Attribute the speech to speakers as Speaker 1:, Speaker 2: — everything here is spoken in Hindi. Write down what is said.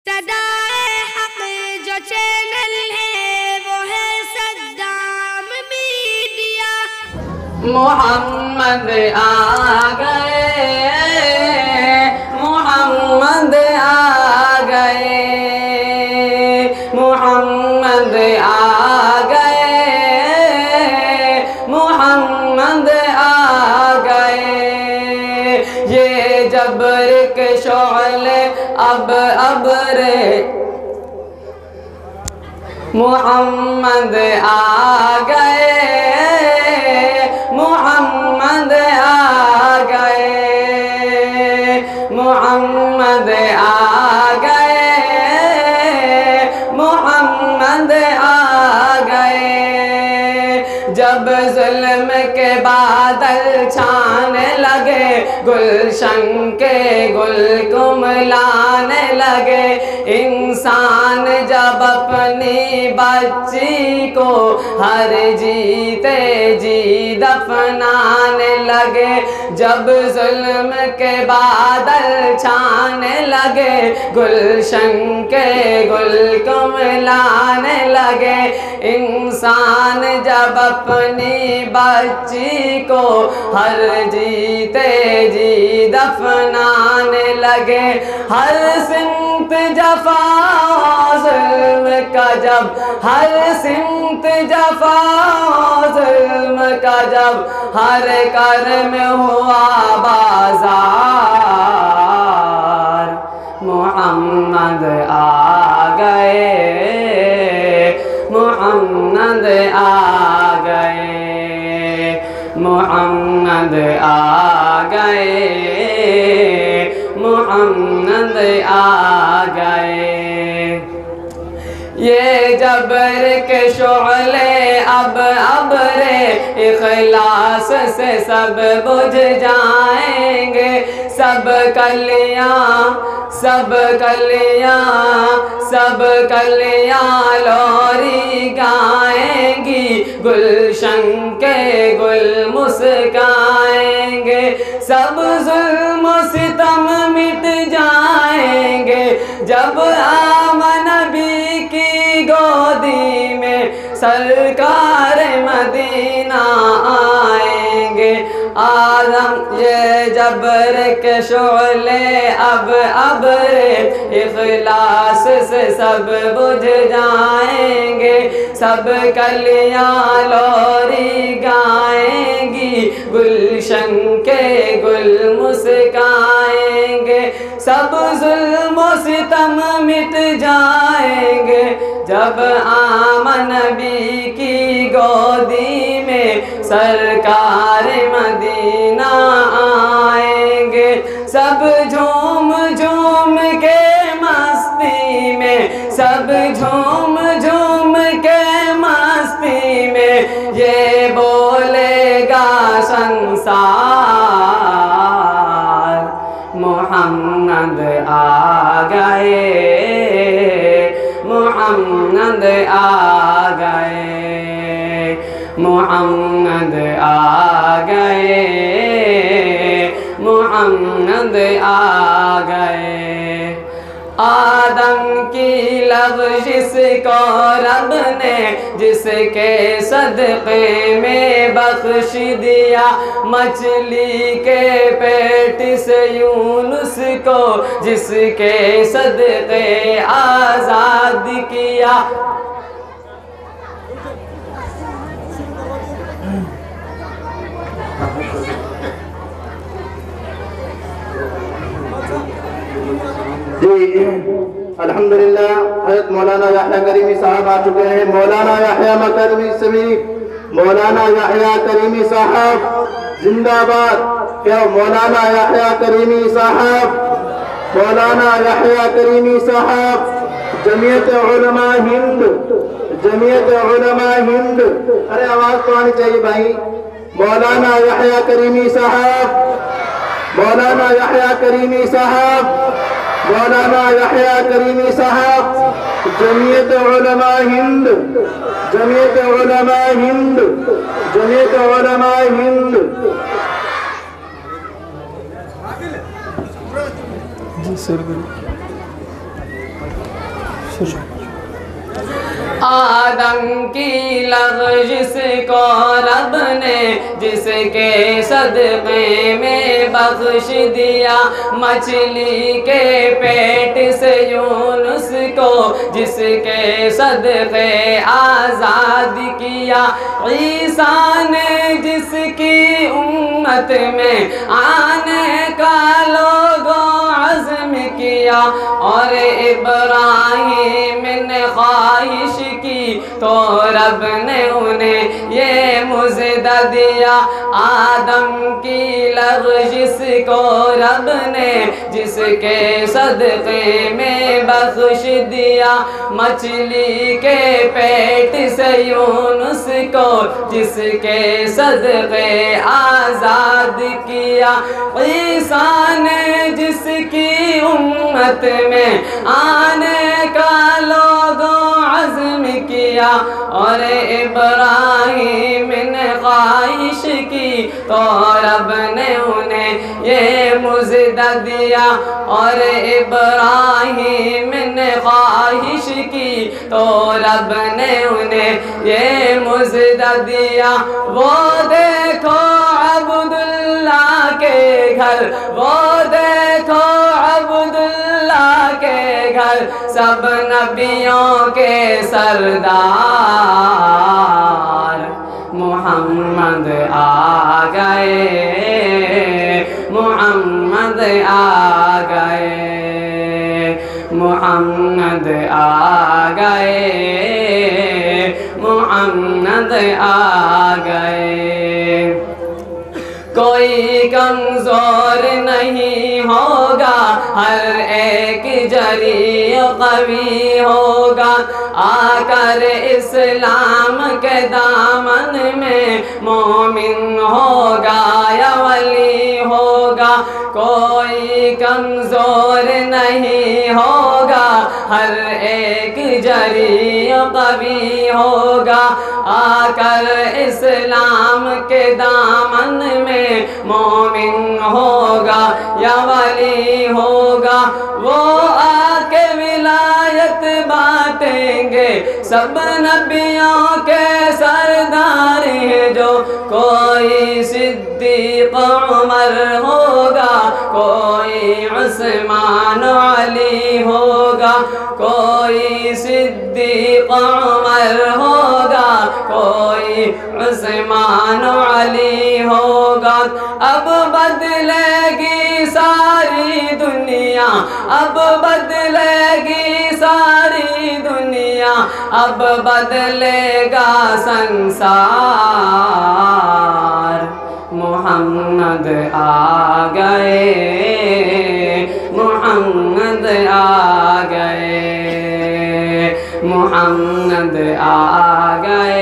Speaker 1: सदाए हक जो चैनल है वो है सद्दाम मीडिया।
Speaker 2: मोहम्मद आ गए, मोहम्मद आ गए, मोहम्मद आ गए, मोहम्मद आ गए। ये जबर के शोले अब रे मोहम्मद आ गए, मोहम्मद आ गए, मोहम्मद आ गए, मोहम्मद आ गए। जब जुल्म के बादल छाने लगे, गुलशन के गुल कुमलाने लगे, इंसान जब अपनी बच्ची को हर जीते जी दफनाने लगे, जब जुल्म के बादल छाने लगे, गुलशन के गुल कुमलाने लगे, इंसान जब अपनी बच्ची को हर जीते जी दफनाने लगे, हर सिमत जफा जुल्म का जब, हर सिमत जफा जुल्म का जब, हर कर्म हुआ बाजार, मोहम्मद आ गए, मोहम्मद आ गए, मोहम्मद आ गए, मोहम्मद आ गए। ये जबर के शोले अब रे इखलास से सब बुझ जाएंगे, सब कलियां, सब कलियां, सब कलियां लोरी गाएंगी, गुलशन के गुल मुस्काएंगे, सब जुल्म सितम मिट जाएंगे, जब आमन नबी की गोदी में सरकार मदीना आएंगे। आदम ये जबर के शोले अब रे इखलास से सब बुझ जाएंगे, सब कलियां लोरी गाएंगी, गुलशन के गुल मुस्काएंगे, सब जुल्म सितम मिट जाएंगे, जब आमन नबी की गोदी में सरकार मदीना आएंगे, सब झूम झूम के मस्ती में, सब झूम झूम के मस्ती में, ये बोलेगा संसार, मोहम्मद आ गए, मोहम्मद आ गए, मोहम्मद आ गए, मोहम्मद आ गए। आदम की लग़ज़िश को रब ने जिसके सदक़े में बख्श दिया, मछली के पेट से यूनुस को जिसके सदक़े आज़ाद किया,
Speaker 3: जी अल्हम्दुलिल्लाह। हज़रत मौलाना याह्या करीमी साहब आ चुके हैं। मौलाना याह्या मकरमी सभी, मौलाना याह्या करीमी साहब जिंदाबाद। क्या मौलाना याह्या करीमी साहब, मौलाना याह्या करीमी साहब, जमीयत उलमा हिंद, जमीयत उलमा हिंद। अरे आवाज तो आनी चाहिए भाई। मौलाना याह्या करीमी साहब, मौलाना याह्या करीमी साहब, मौलाना याह्या करीमी साहब, जमीयत उलमा हिंद, जमीयत उलमा हिंद, जमीयत उलमा हिंद। जी सर।
Speaker 2: आदम की लग़ज़िश को रब ने जिसके सदक़े में बख्श दिया, मछली के पेट से यूनुस को जिसके सदक़े आज़ाद किया, ईसा ने जिसकी उम्मत में आने का लोगों अज़्म किया, और इब्राहीम ने ख्वाहिश की तो रब ने उन्हें ये मुज़दा दिया। आदम की लग़ज़िश को रब ने जिसके सदक़े में बख्श दिया, मछली के पेट से यूनुस को जिसके सदक़े आज़ाद किया, ईसा ने जिसकी उम्मत में आने का लोगों अज़्म किया, और इब्राहीम ने ख्वाहिश की तो रब ने उन्हें ये मुज़दा दिया, और इब्राहीम ने ख्वाहिश की तो रब ने उन्हें ये मुज़दा दिया। वो देखो अब्दुल्लाह के घर, वो देखो अब्दुल्लाह के घर, सब नबियों के सरदार मोहम्मद आ गए, मोहम्मद आ गए, मोहम्मद आ गए, मोहम्मद आ गए। कोई कमज़ोर नहीं होगा, हर एक जरी कवी होगा, आकर इस्लाम के दामन में मोमिन होगा या वली होगा। कोई कमज़ोर नहीं होगा, हर एक जरी कवी होगा, आकर इस्लाम के दामन में मोमिन होगा या वली होगा। वो आके विलायत बांटेंगे, सब नबियों के सरदार हैं जो। कोई सिद्दीक़ उमर होगा, कोई उस्मान अली होगा, कोई सिद्दीक़ उमर होगा, कोई उस्मान अली होगा। अब बदलेगी सारी दुनिया, अब बदलेगी सारी दुनिया, अब बदलेगा संसार। मोहम्मद आ गए, मोहम्मद आ गए, मोहम्मद आ गए,